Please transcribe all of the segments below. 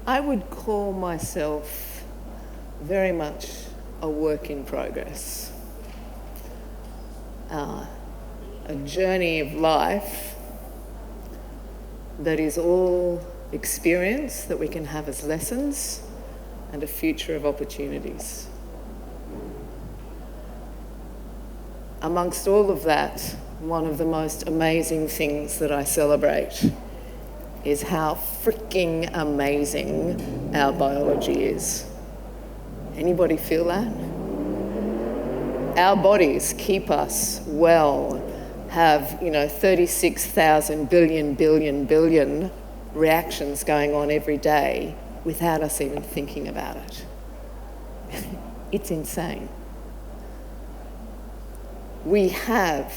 I would call myself very much a work in progress. A journey of life that is all experience that we can have as lessons and a future of opportunities. Amongst all of that, one of the most amazing things that I celebrate is how freaking amazing our biology is. Anybody feel that? Our bodies keep us well, have 36,000 billion reactions going on every day without us even thinking about it. It's insane. We have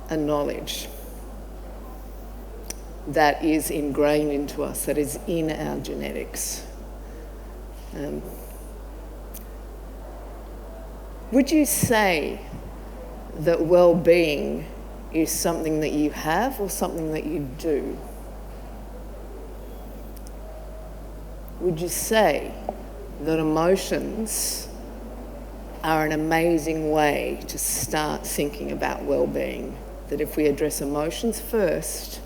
a knowledge that is ingrained into us, that is in our genetics. Would you say that well-being is something that you have or something that you do? Would you say that emotions are an amazing way to start thinking about well-being? That if we address emotions first,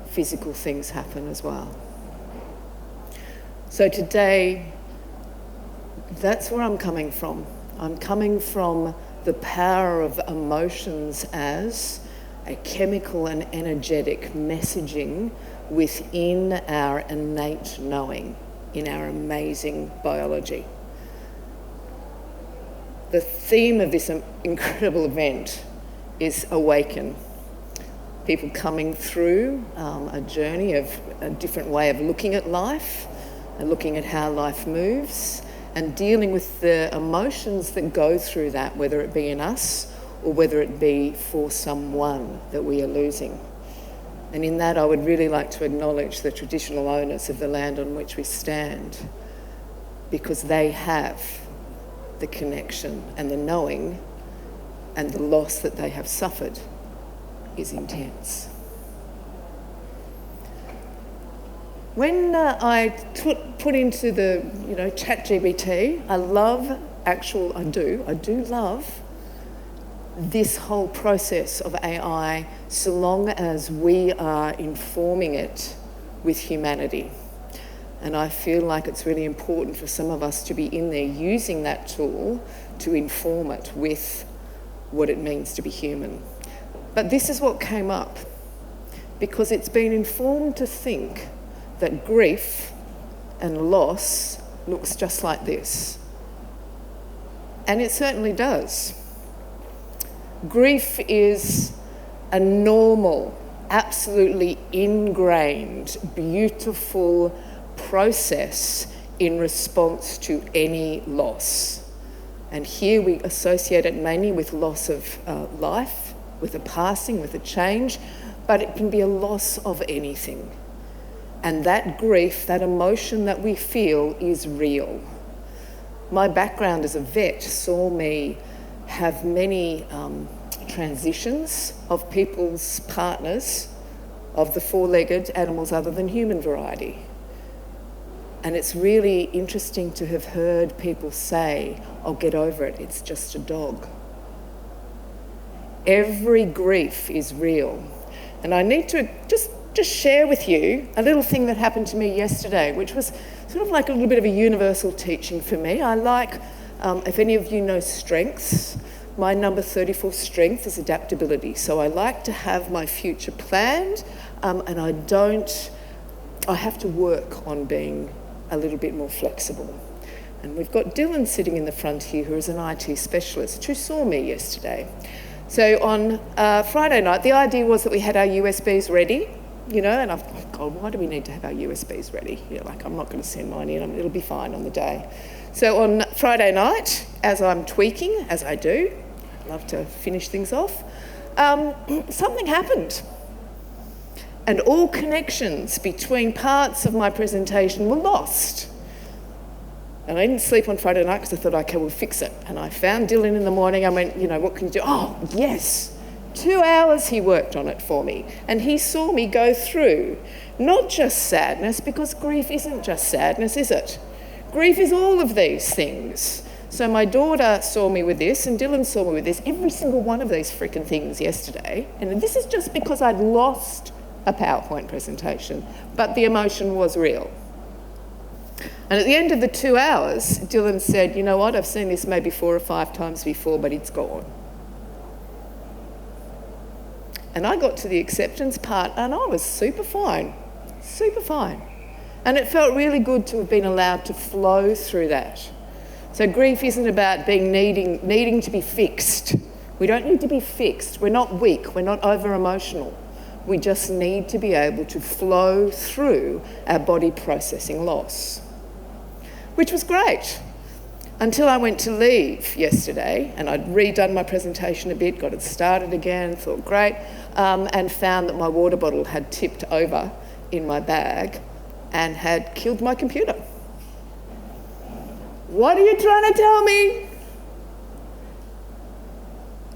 physical things happen as well. So today, that's where I'm coming from. I'm coming from the power of emotions as a chemical and energetic messaging within our innate knowing, in our amazing biology. The theme of this incredible event is awaken. People coming through a journey of a different way of looking at life and looking at how life moves and dealing with the emotions that go through that, whether it be in us or whether it be for someone that we are losing. And in that, I would really like to acknowledge the traditional owners of the land on which we stand, because they have the connection and the knowing, and the loss that they have suffered is intense. When I put into the ChatGPT, I do love this whole process of AI, so long as we are informing it with humanity. And I feel like it's really important for some of us to be in there using that tool to inform it with what it means to be human. But this is what came up, because it's been informed to think that grief and loss looks just like this. And it certainly does. Grief is a normal, absolutely ingrained, beautiful process in response to any loss. And here we associate it mainly with loss of life, with a passing, with a change, but it can be a loss of anything. And that grief, that emotion that we feel is real. My background as a vet saw me have many transitions of people's partners of the four-legged animals other than human variety. And it's really interesting to have heard people say, "Oh, get over it, it's just a dog." Every grief is real. And I need to just share with you a little thing that happened to me yesterday, which was sort of like a little bit of a universal teaching for me. I like, if any of you know strengths, my number 34 strength is adaptability. So I like to have my future planned, and I have to work on being a little bit more flexible. And we've got Dylan sitting in the front here, who is an IT specialist, who saw me yesterday. So on Friday night, the idea was that we had our USBs ready, and I thought, God, why do we need to have our USBs ready? I'm not going to send mine in, it'll be fine on the day. So on Friday night, as I'm tweaking, as I do, I love to finish things off, something happened. And all connections between parts of my presentation were lost. And I didn't sleep on Friday night because I thought, okay, we'll fix it. And I found Dylan in the morning. I went, what can you do? Oh, yes, 2 hours he worked on it for me, and he saw me go through not just sadness, because grief isn't just sadness, is it? Grief is all of these things. So my daughter saw me with this, and Dylan saw me with this, every single one of these freaking things yesterday. And this is just because I'd lost a PowerPoint presentation, but the emotion was real. And at the end of the 2 hours, Dylan said, you know what, I've seen this maybe 4 or 5 times before, but it's gone. And I got to the acceptance part, and I was super fine. And it felt really good to have been allowed to flow through that. So grief isn't about needing to be fixed. We don't need to be fixed. We're not weak. We're not over-emotional. We just need to be able to flow through our body processing loss, which was great. Until I went to leave yesterday, and I'd redone my presentation a bit, got it started again, thought great, and found that my water bottle had tipped over in my bag and had killed my computer. What are you trying to tell me?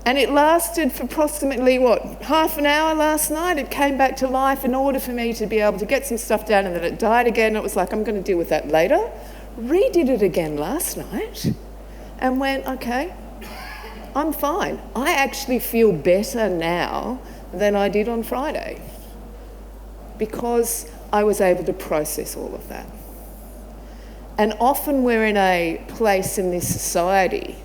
And it lasted for approximately, half an hour last night. It came back to life in order for me to be able to get some stuff down, and then it died again. It was like, I'm going to deal with that later. Redid it again last night and went, okay, I'm fine. I actually feel better now than I did on Friday because I was able to process all of that. And often we're in a place in this society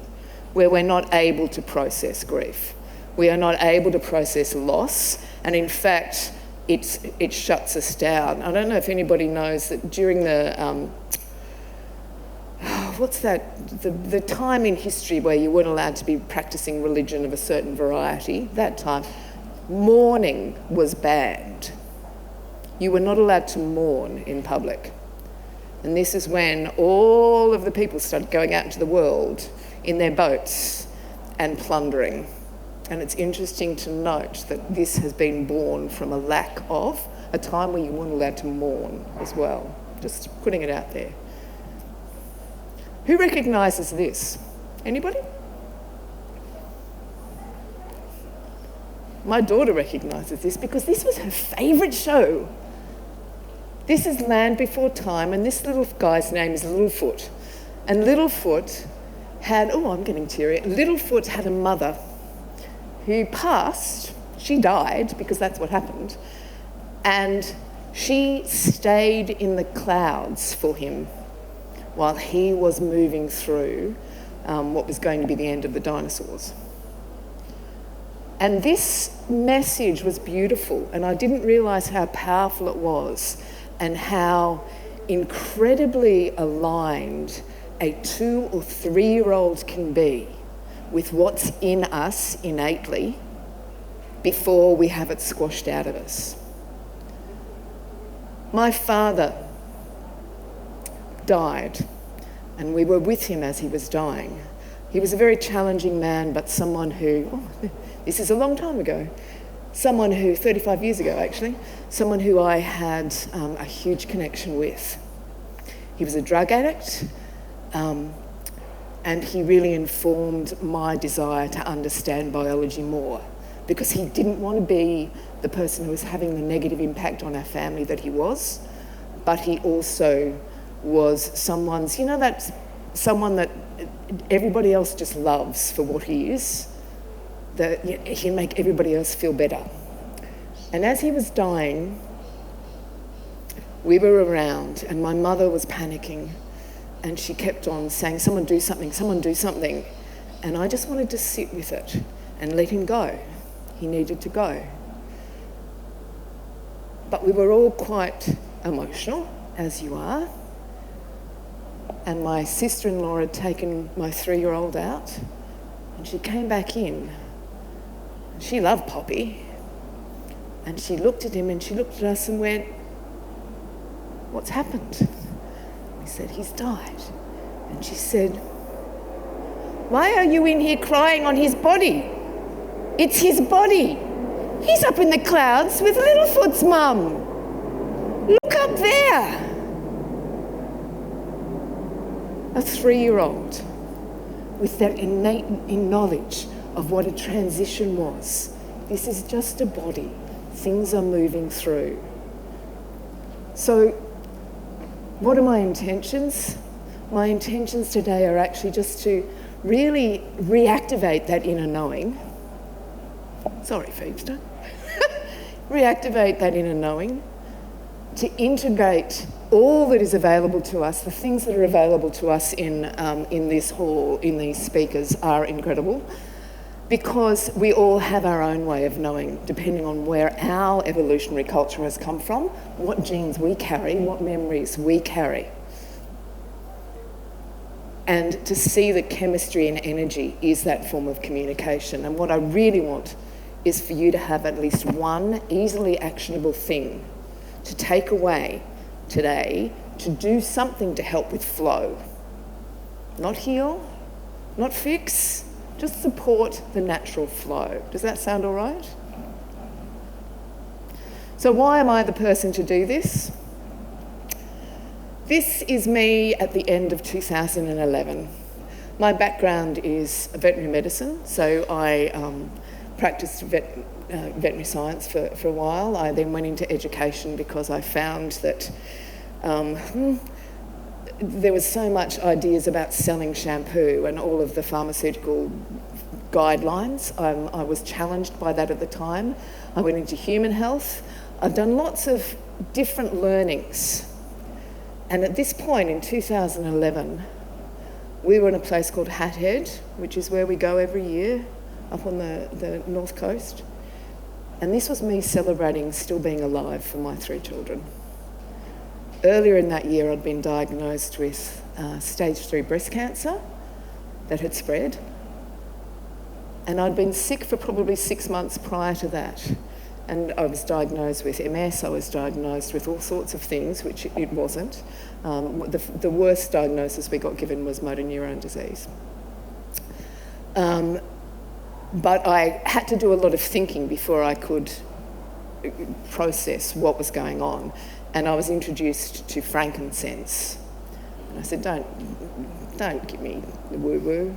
where we're not able to process grief. We are not able to process loss, and in fact, it shuts us down. I don't know if anybody knows that during the the time in history where you weren't allowed to be practicing religion of a certain variety, that time, mourning was banned. You were not allowed to mourn in public. And this is when all of the people started going out into the world in their boats and plundering. And it's interesting to note that this has been born from a lack of a time where you weren't allowed to mourn as well. Just putting it out there. Who recognises this? Anybody? My daughter recognises this because this was her favourite show. This is Land Before Time, and this little guy's name is Littlefoot. And Littlefoot had, I'm getting teary. Littlefoot had a mother who passed. She died because that's what happened. And she stayed in the clouds for him while he was moving through what was going to be the end of the dinosaurs. And this message was beautiful, and I didn't realise how powerful it was and how incredibly aligned a 2 or 3-year-old can be with what's in us innately before we have it squashed out of us. My father died, and we were with him as he was dying. He was a very challenging man, but someone who, this is a long time ago, 35 years ago actually, someone who I had a huge connection with. He was a drug addict, and he really informed my desire to understand biology more, because he didn't want to be the person who was having the negative impact on our family that he was, but he also was someone that everybody else just loves for what he is, that he'll make everybody else feel better. And as he was dying, we were around, and my mother was panicking, and she kept on saying, someone do something, someone do something. And I just wanted to sit with it and let him go. He needed to go. But we were all quite emotional, as you are. And my sister-in-law had taken my 3-year-old out, and she came back in. She loved Poppy. And she looked at him and she looked at us and went, what's happened? We said, he's died. And she said, why are you in here crying on his body? It's his body. He's up in the clouds with Littlefoot's mum. Look up there. A 3-year-old with that innate knowledge of what a transition was This is just a body. Things are moving through. So what are my intentions? My intentions today are actually just to really reactivate that inner knowing. Sorry, Phoebster. Reactivate that inner knowing, to integrate all that is available to us. The things that are available to us in this hall, in these speakers, are incredible, because we all have our own way of knowing, depending on where our evolutionary culture has come from, what genes we carry, what memories we carry. And to see that chemistry and energy is that form of communication. And what I really want is for you to have at least one easily actionable thing to take away today, to do something to help with flow. Not heal, not fix, just support the natural flow. Does that sound all right? So why am I the person to do this? This is me at the end of 2011. My background is veterinary medicine, so I practiced veterinary science for a while. I then went into education because I found that there was so much ideas about selling shampoo and all of the pharmaceutical guidelines. I was challenged by that at the time. I went into human health. I've done lots of different learnings. And at this point in 2011, we were in a place called Hat Head, which is where we go every year, up on the north coast. And this was me celebrating still being alive for my 3 children. Earlier in that year, I'd been diagnosed with stage 3 breast cancer that had spread. And I'd been sick for probably 6 months prior to that. And I was diagnosed with MS, I was diagnosed with all sorts of things, which it wasn't. The worst diagnosis we got given was motor neurone disease. But I had to do a lot of thinking before I could process what was going on. And I was introduced to frankincense. And I said, don't give me the woo-woo.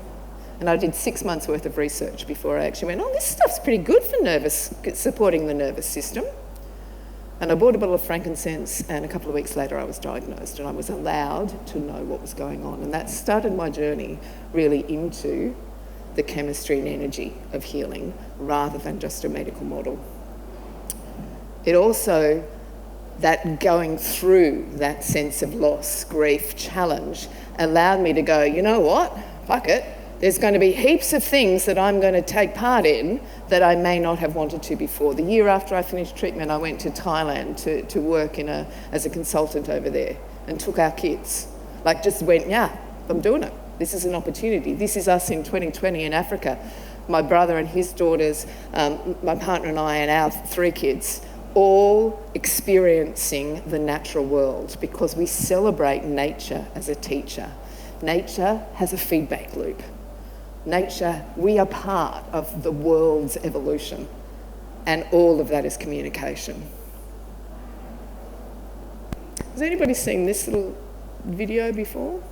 And I did 6 months worth of research before I actually went, oh, this stuff's pretty good for supporting the nervous system. And I bought a bottle of frankincense, and a couple of weeks later I was diagnosed, and I was allowed to know what was going on. And that started my journey really into the chemistry and energy of healing rather than just a medical model. It also, that going through that sense of loss, grief, challenge, allowed me to go, you know what, fuck it. There's going to be heaps of things that I'm going to take part in that I may not have wanted to before. The year after I finished treatment, I went to Thailand to work as a consultant over there and took our kids. Like, just went, yeah, I'm doing it. This is an opportunity. This is us in 2020 in Africa. My brother and his daughters, my partner and I and our 3 kids, all experiencing the natural world because we celebrate nature as a teacher. Nature has a feedback loop. Nature, we are part of the world's evolution, and all of that is communication. Has anybody seen this little video before?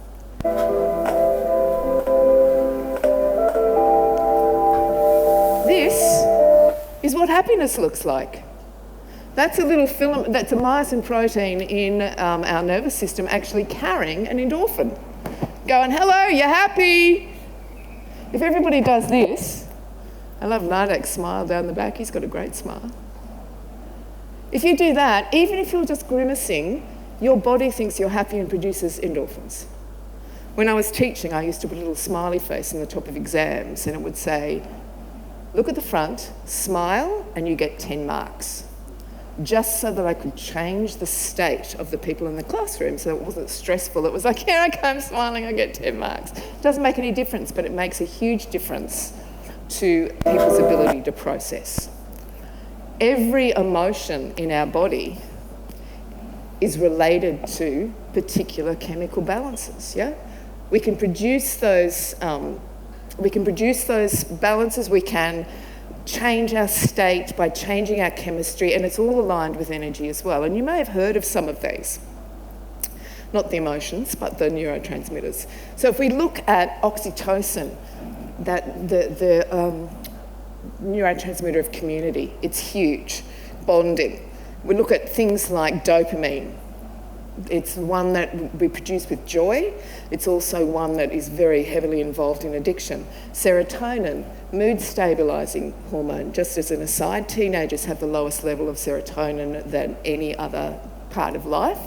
This is what happiness looks like. That's a little film, that's a myosin protein in our nervous system actually carrying an endorphin. Going, hello, you're happy. If everybody does this, I love Nardek's smile down the back, he's got a great smile. If you do that, even if you're just grimacing, your body thinks you're happy and produces endorphins. When I was teaching, I used to put a little smiley face in the top of exams, and it would say, look at the front, smile, and you get 10 marks. Just so that I could change the state of the people in the classroom so it wasn't stressful. It was like, here I come smiling, I get 10 marks. It doesn't make any difference, but it makes a huge difference to people's ability to process. Every emotion in our body is related to particular chemical balances, yeah? We can produce those balances, we can change our state by changing our chemistry, and it's all aligned with energy as well. And you may have heard of some of these. Not the emotions, but the neurotransmitters. So if we look at oxytocin, that neurotransmitter of community. It's huge. Bonding. We look at things like dopamine. It's one that we produce with joy. It's also one that is very heavily involved in addiction. Serotonin, mood stabilising hormone. Just as an aside, teenagers have the lowest level of serotonin than any other part of life.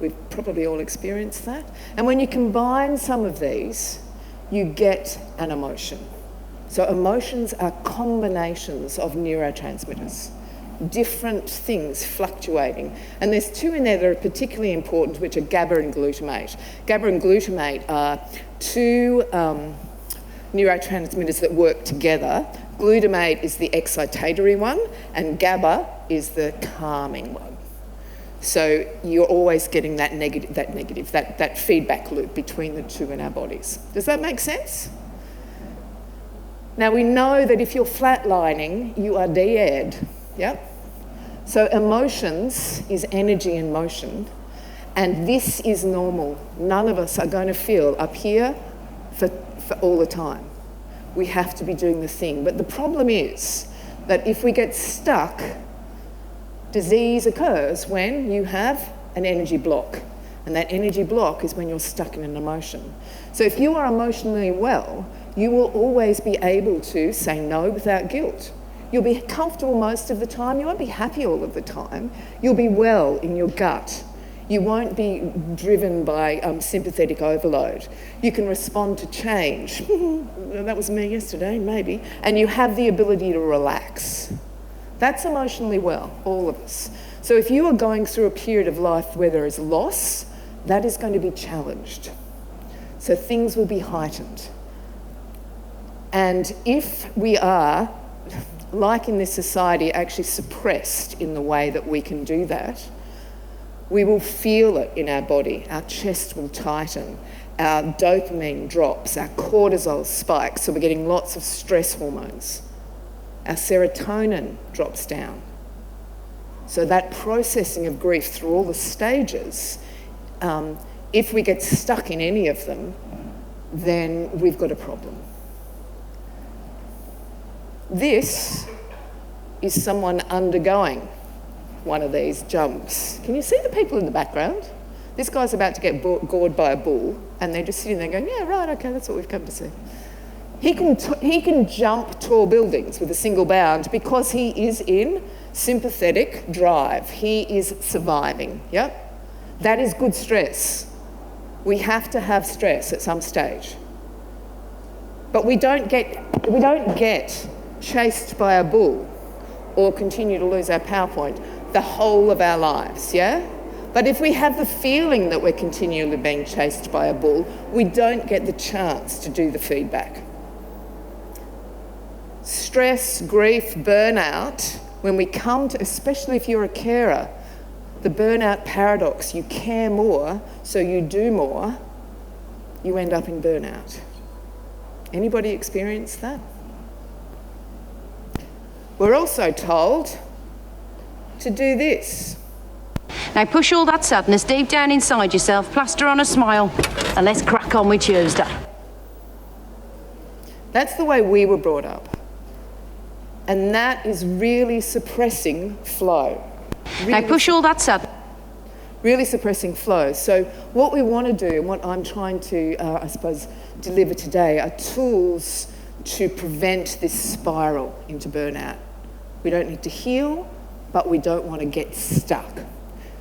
We've probably all experienced that. And when you combine some of these, you get an emotion. So emotions are combinations of neurotransmitters, different things fluctuating. And there's two in there that are particularly important, which are GABA and glutamate. GABA and glutamate are two neurotransmitters that work together. Glutamate is the excitatory one, and GABA is the calming one. So you're always getting that feedback loop between the two in our bodies. Does that make sense? Now we know that if you're flatlining, you are dead. Yep. So emotions is energy in motion, and this is normal. None of us are going to feel up here for all the time. We have to be doing the thing. But the problem is that if we get stuck, disease occurs when you have an energy block, and that energy block is when you're stuck in an emotion. So if you are emotionally well, you will always be able to say no without guilt. You'll be comfortable most of the time. You won't be happy all of the time. You'll be well in your gut. You won't be driven by sympathetic overload. You can respond to change. That was me yesterday, maybe. And you have the ability to relax. That's emotionally well, all of us. So if you are going through a period of life where there is loss, that is going to be challenged. So things will be heightened. And if we are, like in this society, actually suppressed in the way that we can do that, we will feel it in our body. Our chest will tighten, our dopamine drops, our cortisol spikes, so we're getting lots of stress hormones. Our serotonin drops down. So that processing of grief through all the stages, if we get stuck in any of them, then we've got a problem. This is someone undergoing one of these jumps. Can you see the people in the background? This guy's about to get gored by a bull, and they're just sitting there going, yeah, right, okay, that's what we've come to see. He can jump tall buildings with a single bound because he is in sympathetic drive. He is surviving, yep? That is good stress. We have to have stress at some stage. But we don't get chased by a bull or continue to lose our PowerPoint the whole of our lives, yeah? But if we have the feeling that we're continually being chased by a bull, we don't get the chance to do the feedback. Stress, grief, burnout, when we come to, especially if you're a carer, the burnout paradox, you care more, so you do more, you end up in burnout. Anybody experience that? We're also told to do this. Now push all that sadness deep down inside yourself, plaster on a smile, and let's crack on with Tuesday. That's the way we were brought up. And that is really suppressing flow. Now push all that sadness. Really suppressing flow. So what we want to do, and what I'm trying to, I suppose, deliver today are tools to prevent this spiral into burnout. We don't need to heal, but we don't want to get stuck.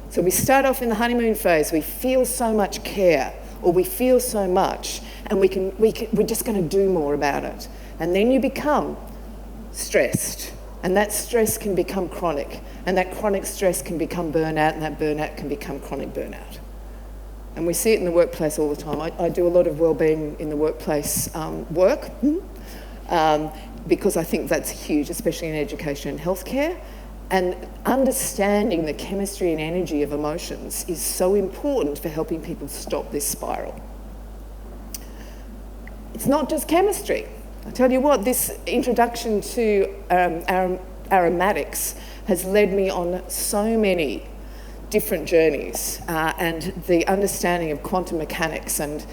So we start off in the honeymoon phase, we feel so much care, or we feel so much, and we're just going to do more about it. And then you become stressed, and that stress can become chronic, and that chronic stress can become burnout, and that burnout can become chronic burnout. And we see it in the workplace all the time. I do a lot of wellbeing in the workplace work, because I think that's huge, especially in education and healthcare. And understanding the chemistry and energy of emotions is so important for helping people stop this spiral. It's not just chemistry. I tell you what, this introduction to aromatics has led me on so many different journeys, and the understanding of quantum mechanics and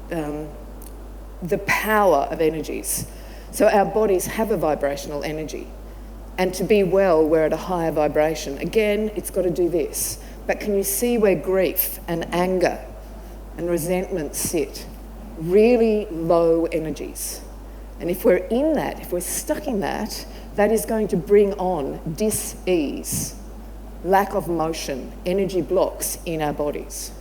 the power of energies. So our bodies have a vibrational energy. And to be well, we're at a higher vibration. Again, it's got to do this. But can you see where grief and anger and resentment sit? Really low energies. And if we're in that, if we're stuck in that, that is going to bring on dis-ease, lack of motion, energy blocks in our bodies.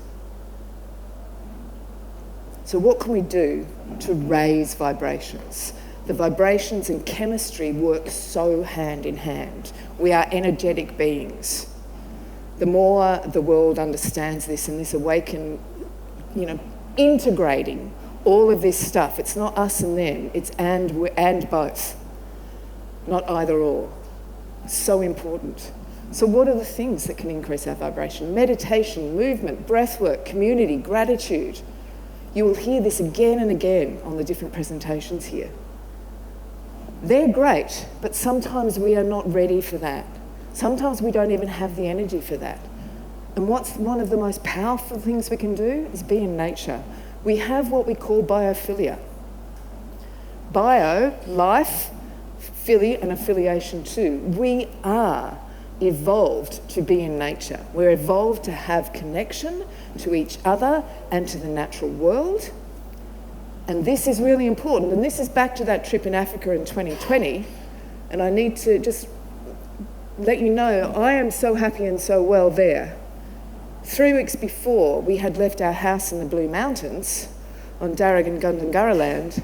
So what can we do to raise vibrations? The vibrations and chemistry work so hand in hand. We are energetic beings. The more the world understands this and this awaken, integrating all of this stuff, it's not us and them, it's and both, not either or. So important. So what are the things that can increase our vibration? Meditation, movement, breathwork, community, gratitude. You will hear this again and again on the different presentations here. They're great, but sometimes we are not ready for that. Sometimes we don't even have the energy for that. And what's one of the most powerful things we can do is be in nature. We have what we call biophilia. Bio, life, philly, and affiliation too. We are evolved to be in nature. We're evolved to have connection to each other and to the natural world. And this is really important. And this is back to that trip in Africa in 2020. And I need to just let you know, I am so happy and so well there. 3 weeks before, we had left our house in the Blue Mountains on Darug and Gundungurra land,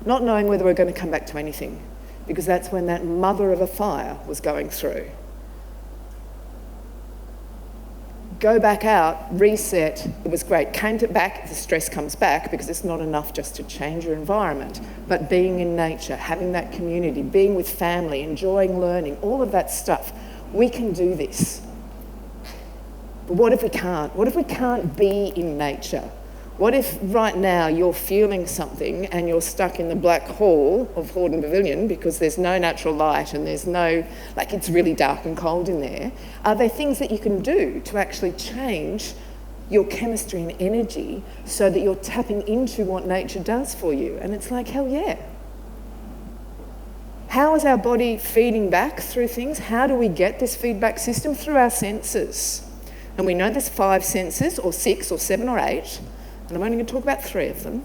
not knowing whether we were going to come back to anything, because that's when that mother of a fire was going through. Go back out, reset, it was great. Came back, the stress comes back because it's not enough just to change your environment, but being in nature, having that community, being with family, enjoying learning, all of that stuff. We can do this. But what if we can't? What if we can't be in nature? What if right now you're feeling something and you're stuck in the black hall of Horden Pavilion because there's no natural light and there's no, it's really dark and cold in there? Are there things that you can do to actually change your chemistry and energy so that you're tapping into what nature does for you? And it's like, hell yeah. How is our body feeding back through things? How do we get this feedback system? Through our senses. And we know there's 5 senses, or 6, or 7, or 8, and I'm only going to talk about 3 of them.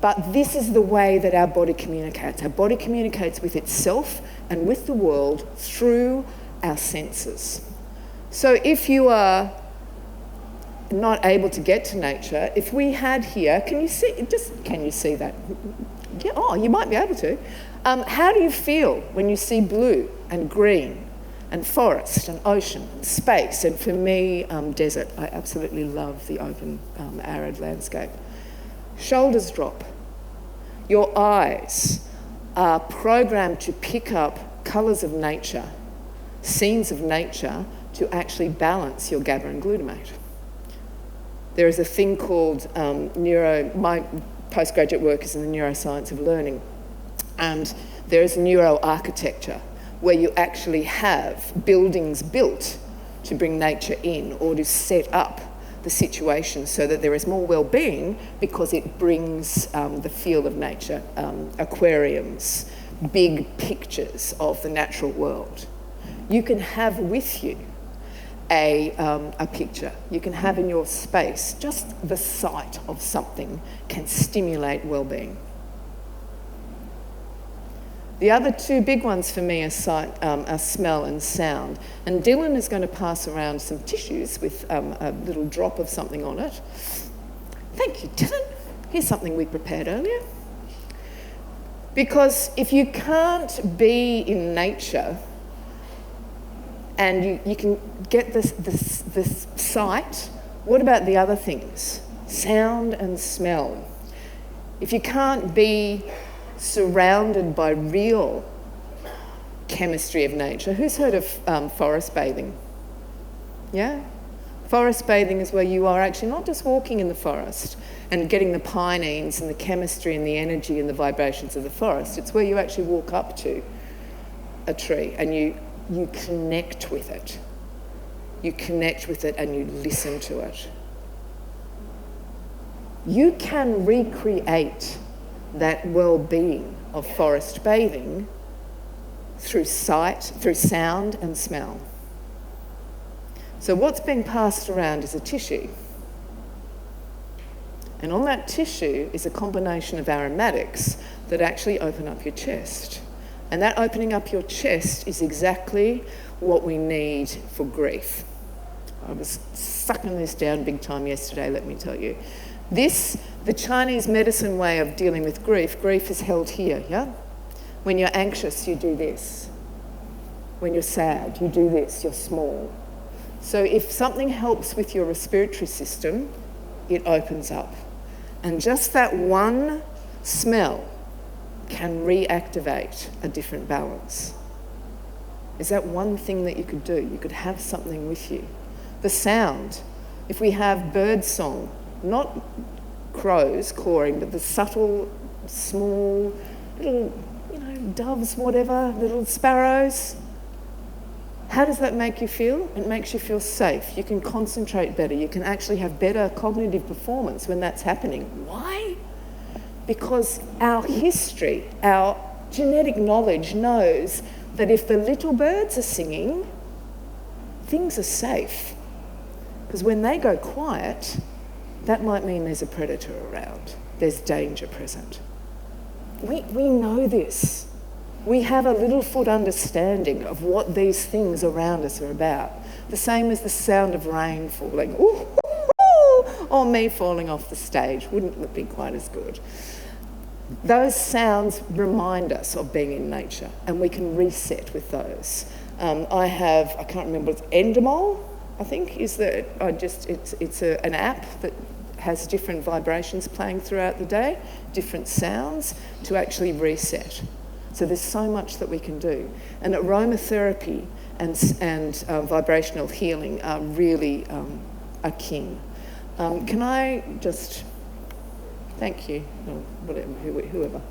But this is the way that our body communicates. Our body communicates with itself and with the world through our senses. So if you are not able to get to nature, if we had here, can you see that? Yeah, oh, you might be able to. How do you feel when you see blue and green and forest and ocean and space? And for me, desert. I absolutely love the open, arid landscape. Shoulders drop. Your eyes are programmed to pick up colours of nature, scenes of nature, to actually balance your GABA and glutamate. There is a thing called my postgraduate work is in the neuroscience of learning, and there is neuroarchitecture, where you actually have buildings built to bring nature in or to set up the situation so that there is more well-being because it brings the feel of nature, aquariums, big pictures of the natural world. You can have with you a picture. You can have in your space, just the sight of something can stimulate well-being. The other 2 big ones for me are smell and sound. And Dylan is going to pass around some tissues with a little drop of something on it. Thank you, Dylan. Here's something we prepared earlier. Because if you can't be in nature and you can get this sight, what about the other things? Sound and smell. If you can't be surrounded by real chemistry of nature. Who's heard of forest bathing? Yeah? Forest bathing is where you are actually not just walking in the forest and getting the pinenes and the chemistry and the energy and the vibrations of the forest. It's where you actually walk up to a tree and you connect with it. You connect with it and you listen to it. You can recreate that well-being of forest bathing through sight, through sound and smell. So what's being passed around is a tissue. And on that tissue is a combination of aromatics that actually open up your chest. And that opening up your chest is exactly what we need for grief. I was sucking this down big time yesterday, let me tell you. This, the Chinese medicine way of dealing with grief is held here, yeah? When you're anxious, you do this. When you're sad, you do this, you're small. So if something helps with your respiratory system, it opens up. And just that one smell can reactivate a different balance. Is that one thing that you could do? You could have something with you. The sound. If we have bird song, not crows cawing, but the subtle, small, little, doves, whatever, little sparrows. How does that make you feel? It makes you feel safe. You can concentrate better. You can actually have better cognitive performance when that's happening. Why? Because our history, our genetic knowledge knows that if the little birds are singing, things are safe. Because when they go quiet, that might mean there's a predator around. There's danger present. We know this. We have a Littlefoot understanding of what these things around us are about. The same as the sound of rain falling, ooh, or me falling off the stage. Wouldn't be quite as good. Those sounds remind us of being in nature, and we can reset with those. I can't remember, it's Endemol, I think, it's an app that has different vibrations playing throughout the day, different sounds to actually reset. So there's so much that we can do. And aromatherapy and vibrational healing are really a king. Can I just, thank you, or whatever, whoever.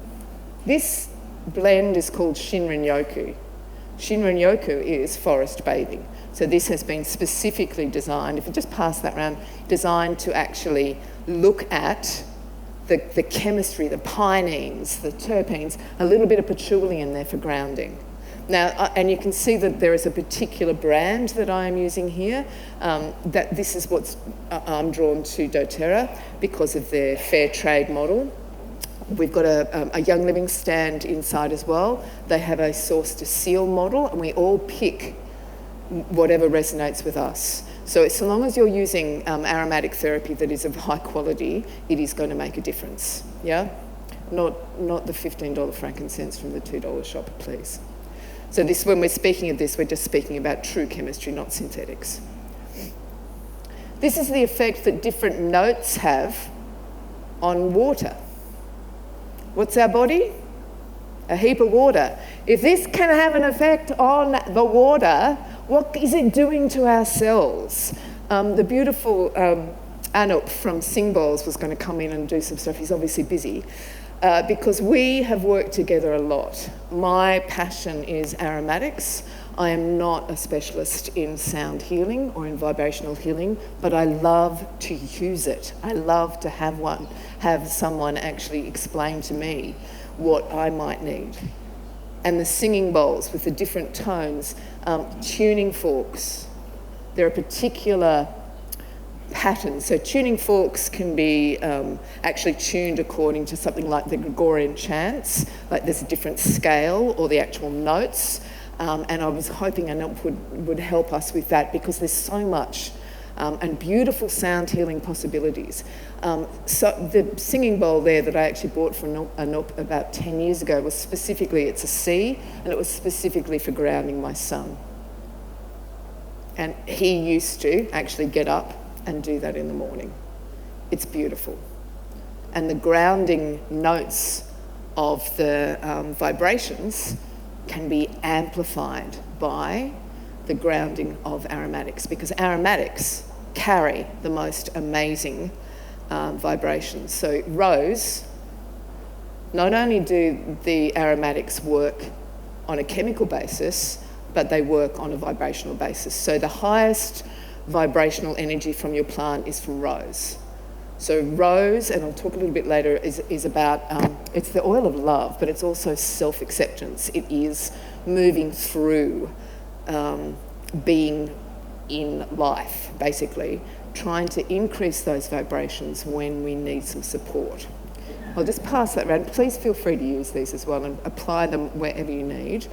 This blend is called Shinrin-yoku. Shinrin-yoku is forest bathing. So this has been specifically designed, if you just pass that around, designed to actually look at the chemistry, the pinene, the terpenes, a little bit of patchouli in there for grounding. Now, and you can see that there is a particular brand that I am using here, that this is what's, I'm drawn to doTERRA because of their fair trade model. We've got a Young Living stand inside as well. They have a source to seal model, and we all pick whatever resonates with us. So so long as you're using aromatic therapy that is of high quality, it is going to make a difference, yeah? Not the $15 frankincense from the $2 shop, please. So this, when we're speaking of this, we're just speaking about true chemistry, not synthetics. This is the effect that different notes have on water. What's our body? A heap of water. If this can have an effect on the water, what is it doing to our cells? The beautiful Anup from Sing Bowls was going to come in and do some stuff. He's obviously busy. Because we have worked together a lot. My passion is aromatics. I am not a specialist in sound healing or in vibrational healing, but I love to use it. I love to have someone actually explain to me what I might need. And the singing bowls with the different tones, tuning forks. There are particular patterns. So tuning forks can be actually tuned according to something like the Gregorian chants, like there's a different scale or the actual notes. And I was hoping Anup would help us with that because there's so much and beautiful sound healing possibilities. So the singing bowl there that I actually bought for Anup about 10 years ago was specifically, it's a C, and it was specifically for grounding my son. And he used to actually get up and do that in the morning. It's beautiful. And the grounding notes of the vibrations can be amplified by the grounding of aromatics, because aromatics carry the most amazing vibrations. So rose, not only do the aromatics work on a chemical basis, but they work on a vibrational basis. So the highest vibrational energy from your plant is from rose. So rose, and I'll talk a little bit later, is about, it's the oil of love, but it's also self-acceptance. It is moving through being in life, basically, trying to increase those vibrations when we need some support. I'll just pass that around. Please feel free to use these as well and apply them wherever you need,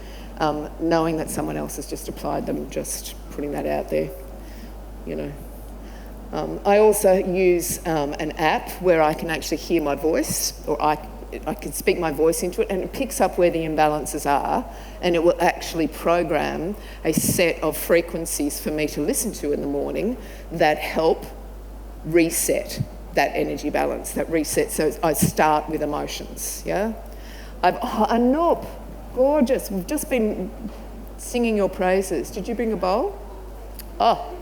knowing that someone else has just applied them, just putting that out there, you know. I also use an app where I can actually hear my voice, or I can speak my voice into it, and it picks up where the imbalances are, and it will actually program a set of frequencies for me to listen to in the morning that help reset that energy balance, that reset. So I start with emotions, yeah? Anoop, gorgeous. We've just been singing your praises. Did you bring a bowl? Oh.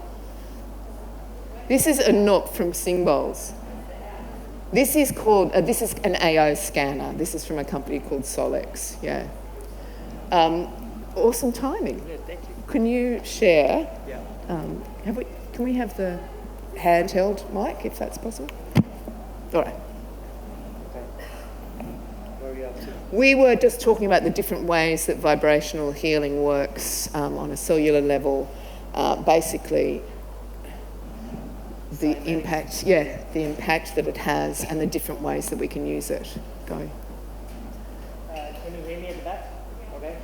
This is Anoop from Sing Bowls. This is called, this is an AO scanner. This is from a company called Solex, yeah. Awesome timing. Yeah, thank you. Can you share? Yeah. Can we have the handheld mic, if that's possible? All right. Okay. Where are we up to? We were just talking about the different ways that vibrational healing works on a cellular level, basically the impact, the impact that it has and the different ways that we can use it. Go. Can you hear me at the back? Okay.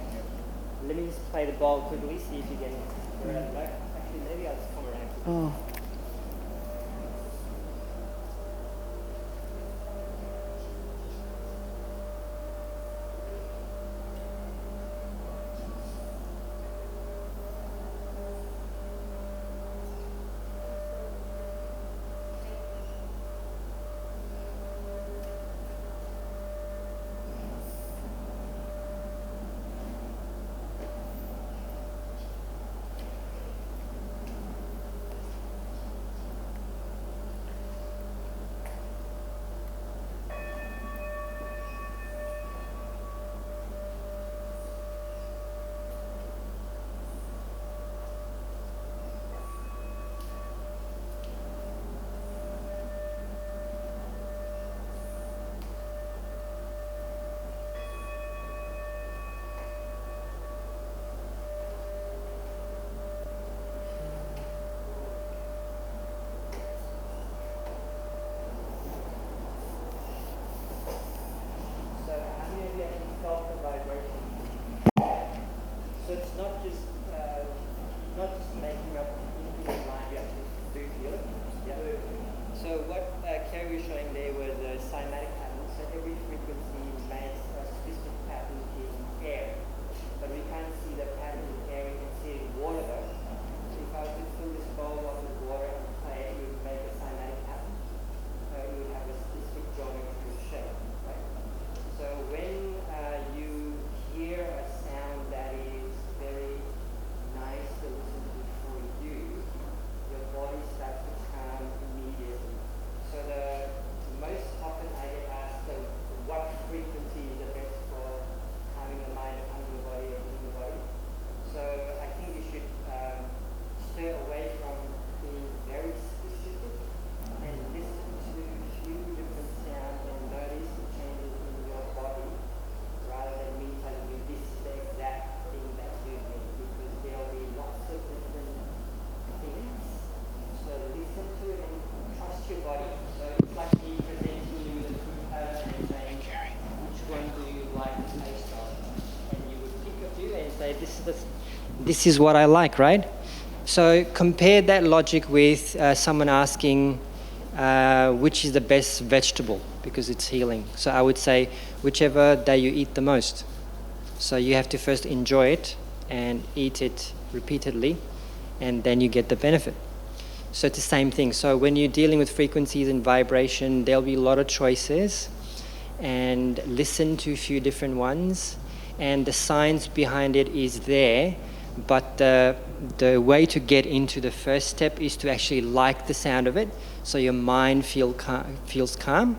Let me just play the bowl quickly, see if you can hear it at the back. Actually, maybe I'll just come around. Oh. So what Kery was showing there was a cymatic pattern. So every frequency makes a specific pattern in air. But we can't see the pattern in air, we can see it in water though. So if I was to fill this bowl up with water and play it, it would make a cymatic pattern. It would have a specific geometrical shape. Right? So when you hear a sound that is very nice to listen to for you, your body starts to calm immediately. So the most often I get asked what frequency is the best for calming the mind, calming the body, and healing the body. So I think you should stay away from being very specific and listen to a few different sounds and notice the changes in your body rather than me telling you this is the exact thing that you need, because there will be lots of different things. So listen to it and trust your body. So it's like me presenting you the fruit pattern and saying, which one do you like the taste of? And you would pick a few and say, this is what I like, right? So compare that logic with someone asking which is the best vegetable because it's healing. So I would say whichever that you eat the most. So you have to first enjoy it and eat it repeatedly, and then you get the benefit. So it's the same thing. So when you're dealing with frequencies and vibration, there'll be a lot of choices, and listen to a few different ones, and the science behind it is there, but the way to get into the first step is to actually like the sound of it, so your mind feels calm,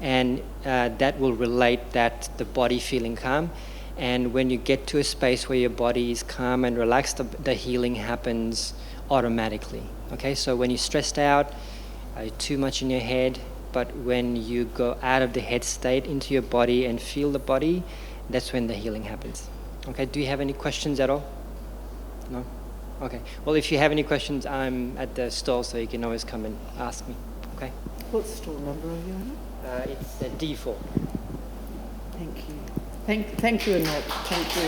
and that will relate that the body feeling calm. And when you get to a space where your body is calm and relaxed, the healing happens automatically. Okay, so when you're stressed out, too much in your head, but when you go out of the head state into your body and feel the body, that's when the healing happens. Okay, do you have any questions at all? No? Okay. Well, if you have any questions, I'm at the stall, so you can always come and ask me. Okay? What stall number are you on? It's D4. Thank you. Thank you, Annette. Thank you.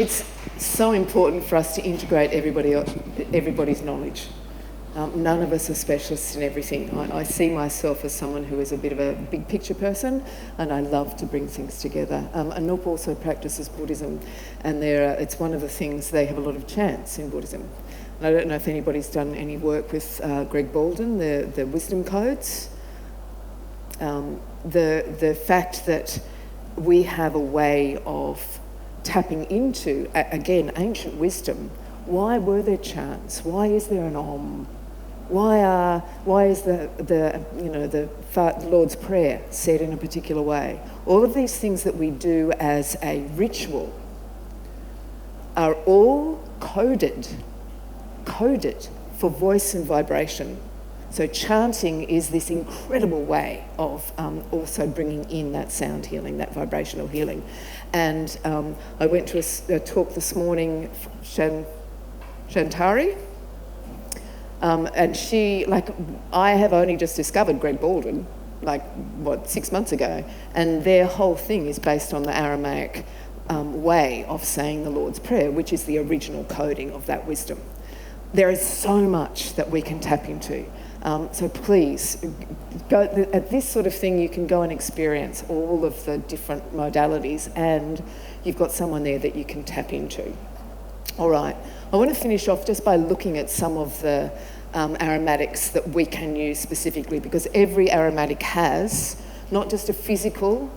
It's so important for us to integrate everybody's knowledge. None of us are specialists in everything. I see myself as someone who is a bit of a big picture person, and I love to bring things together. Anoop also practices Buddhism, and it's one of the things, they have a lot of chants in Buddhism. And I don't know if anybody's done any work with Greg Baldwin, the wisdom codes. The fact that we have a way of tapping into, again, ancient wisdom. Why were there chants? Why is there an Om? Why is the Lord's Prayer said in a particular way? All of these things that we do as a ritual are all coded for voice and vibration. So chanting is this incredible way of also bringing in that sound healing, that vibrational healing. And I went to a talk this morning, Shantari, and she, I have only just discovered Greg Baldwin, 6 months ago, and their whole thing is based on the Aramaic way of saying the Lord's Prayer, which is the original coding of that wisdom. There is so much that we can tap into. So please, go at this sort of thing, you can go and experience all of the different modalities, and you've got someone there that you can tap into. All right, I want to finish off just by looking at some of the aromatics that we can use specifically, because every aromatic has not just a physical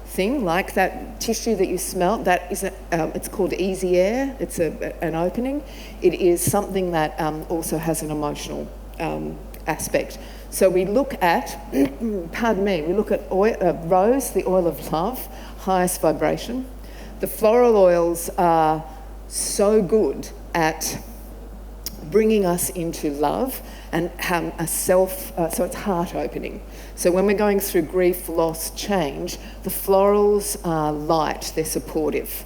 thing, like that tissue that you smelt, that is it's called easy air, it's an opening. It is something that also has an emotional aspect. So we look at, we look at rose, the oil of love, highest vibration. The floral oils are so good at bringing us into love and so it's heart opening. So when we're going through grief, loss, change, the florals are light, they're supportive.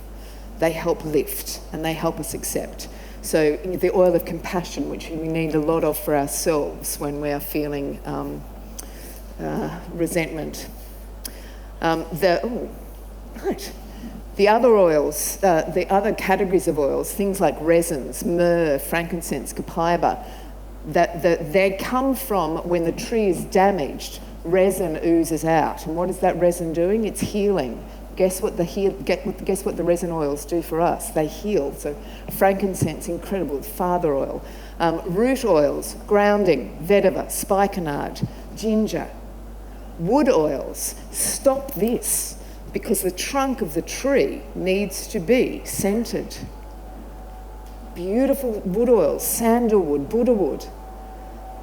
They help lift and they help us accept. So the oil of compassion, which we need a lot of for ourselves when we are feeling resentment. The other oils, the other categories of oils, things like resins, myrrh, frankincense, copaiba, they come from when the tree is damaged, resin oozes out. And what is that resin doing? It's healing. Guess what the resin oils do for us? They heal. So frankincense, incredible. Father oil. Root oils, grounding, vetiver, spikenard, ginger. Wood oils, stop this, because the trunk of the tree needs to be scented. Beautiful wood oils, sandalwood, Buddha wood.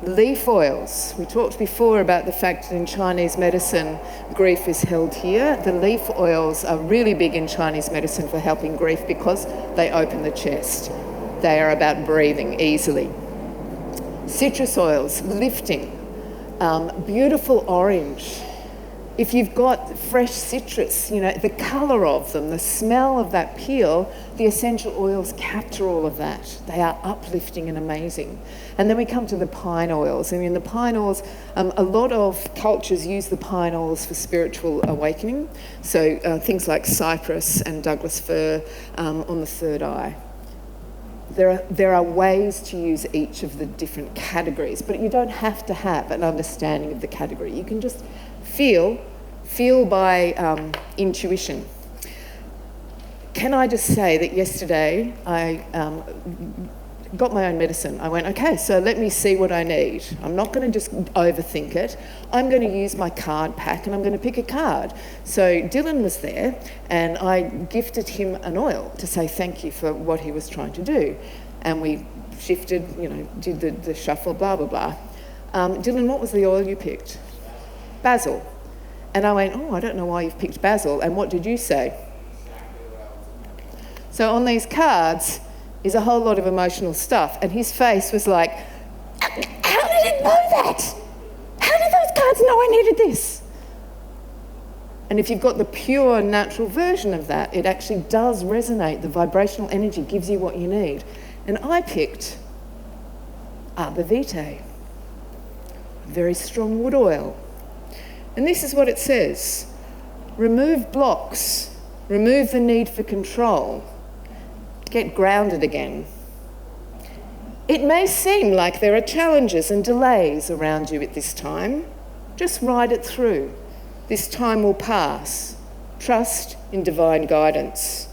Leaf oils. We talked before about the fact that in Chinese medicine, grief is held here. The leaf oils are really big in Chinese medicine for helping grief because they open the chest. They are about breathing easily. Citrus oils, lifting. Beautiful orange. If you've got fresh citrus, the colour of them, the smell of that peel, the essential oils capture all of that. They are uplifting and amazing. And then we come to the pine oils. I mean, the pine oils, a lot of cultures use the pine oils for spiritual awakening. So things like cypress and Douglas fir on the third eye. There are ways to use each of the different categories, but you don't have to have an understanding of the category. You can just feel by intuition. Can I just say that yesterday I got my own medicine. I went, okay, so let me see what I need. I'm not going to just overthink it. I'm going to use my card pack and I'm going to pick a card. So Dylan was there and I gifted him an oil to say thank you for what he was trying to do. And we shifted, did the shuffle, blah, blah, blah. Dylan, what was the oil you picked? Basil. And I went, I don't know why you've picked basil. And what did you say? So on these cards is a whole lot of emotional stuff. And his face was like, how did didn't know that. How did those cards know I needed this? And if you've got the pure natural version of that, it actually does resonate. The vibrational energy gives you what you need. And I picked Arbor Vitae, a very strong wood oil. And this is what it says. Remove blocks, remove the need for control, get grounded again. It may seem like there are challenges and delays around you at this time. Just ride it through. This time will pass. Trust in divine guidance.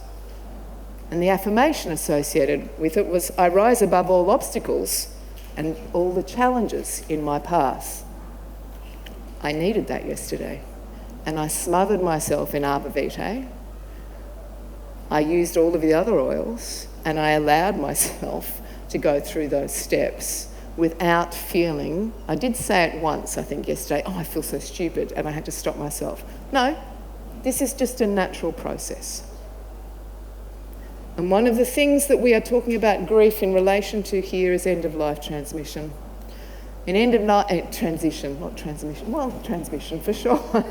And the affirmation associated with it was, I rise above all obstacles and all the challenges in my path. I needed that yesterday. And I smothered myself in Arbor Vitae. I used all of the other oils and I allowed myself to go through those steps without feeling, I did say it once, I think yesterday, oh, I feel so stupid, and I had to stop myself. No, this is just a natural process. And one of the things that we are talking about grief in relation to here is end-of-life transmission. In end-of-life, transition, not transmission, well, transmission for sure.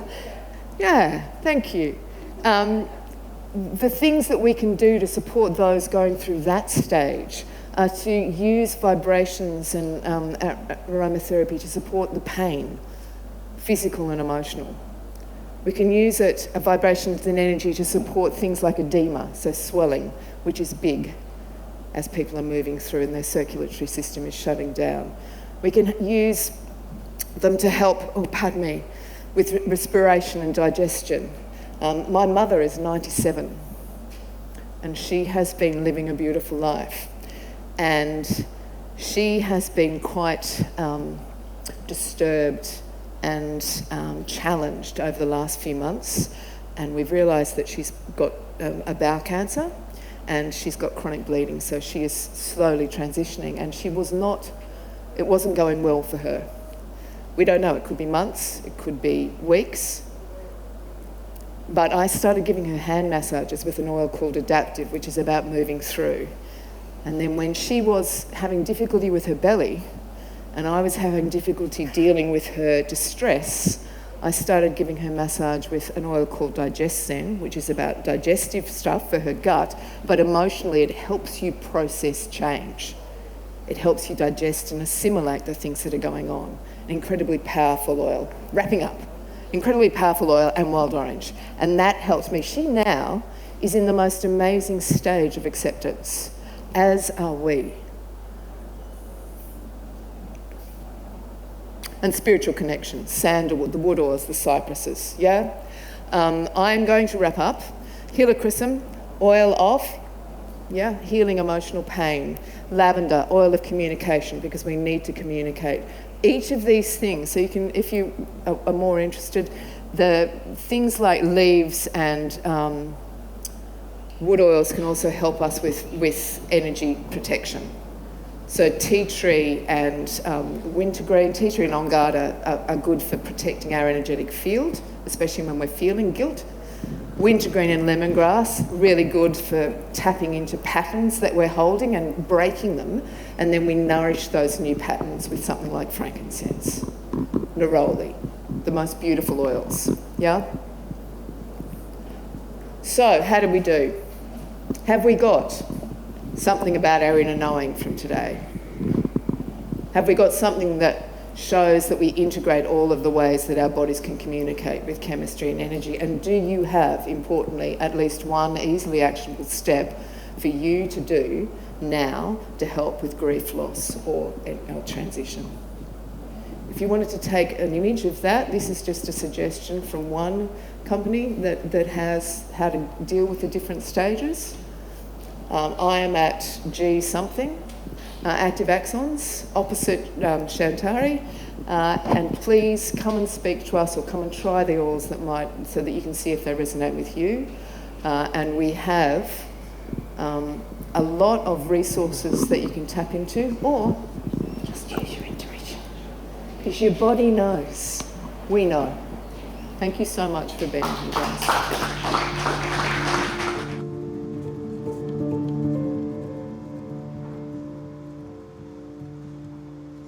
Yeah, thank you. The things that we can do to support those going through that stage are to use vibrations and aromatherapy to support the pain, physical and emotional. We can use it, vibrations and energy, to support things like edema, so swelling, which is big as people are moving through and their circulatory system is shutting down. We can use them to help, with respiration and digestion. My mother is 97 and she has been living a beautiful life. And she has been quite disturbed and challenged over the last few months. And we've realised that she's got a bowel cancer and she's got chronic bleeding. So she is slowly transitioning, and it wasn't going well for her. We don't know, it could be months, it could be weeks. But I started giving her hand massages with an oil called Adaptive, which is about moving through. And then when she was having difficulty with her belly, and I was having difficulty dealing with her distress, I started giving her massage with an oil called Digest-Zen, which is about digestive stuff for her gut, but emotionally it helps you process change. It helps you digest and assimilate the things that are going on. An incredibly powerful oil. Wrapping up. Incredibly powerful oil and wild orange. And that helps me. She now is in the most amazing stage of acceptance, as are we. And spiritual connections, sandalwood, the wood oils, the cypresses, yeah? I'm going to wrap up. Helichrysum, oil of, yeah, healing emotional pain. Lavender, oil of communication, because we need to communicate. Each of these things, so you can, if you are more interested, the things like leaves and wood oils can also help us with energy protection. So tea tree and wintergreen, tea tree and on guard are good for protecting our energetic field, especially when we're feeling guilt. Wintergreen and lemongrass, really good for tapping into patterns that we're holding and breaking them, and then we nourish those new patterns with something like frankincense, neroli, the most beautiful oils, yeah? So, how did we do? Have we got something about our inner knowing from today? Have we got something that shows that we integrate all of the ways that our bodies can communicate with chemistry and energy? And do you have, importantly, at least one easily actionable step for you to do now to help with grief, loss, or transition? If you wanted to take an image of that, this is just a suggestion from one company that has how to deal with the different stages. I am at G something, active axons, opposite Shantari, and please come and speak to us or come and try the oils that might, so that you can see if they resonate with you. And we have a lot of resources that you can tap into, or just use your intuition, because your body knows. We know. Thank you so much for being here, guys.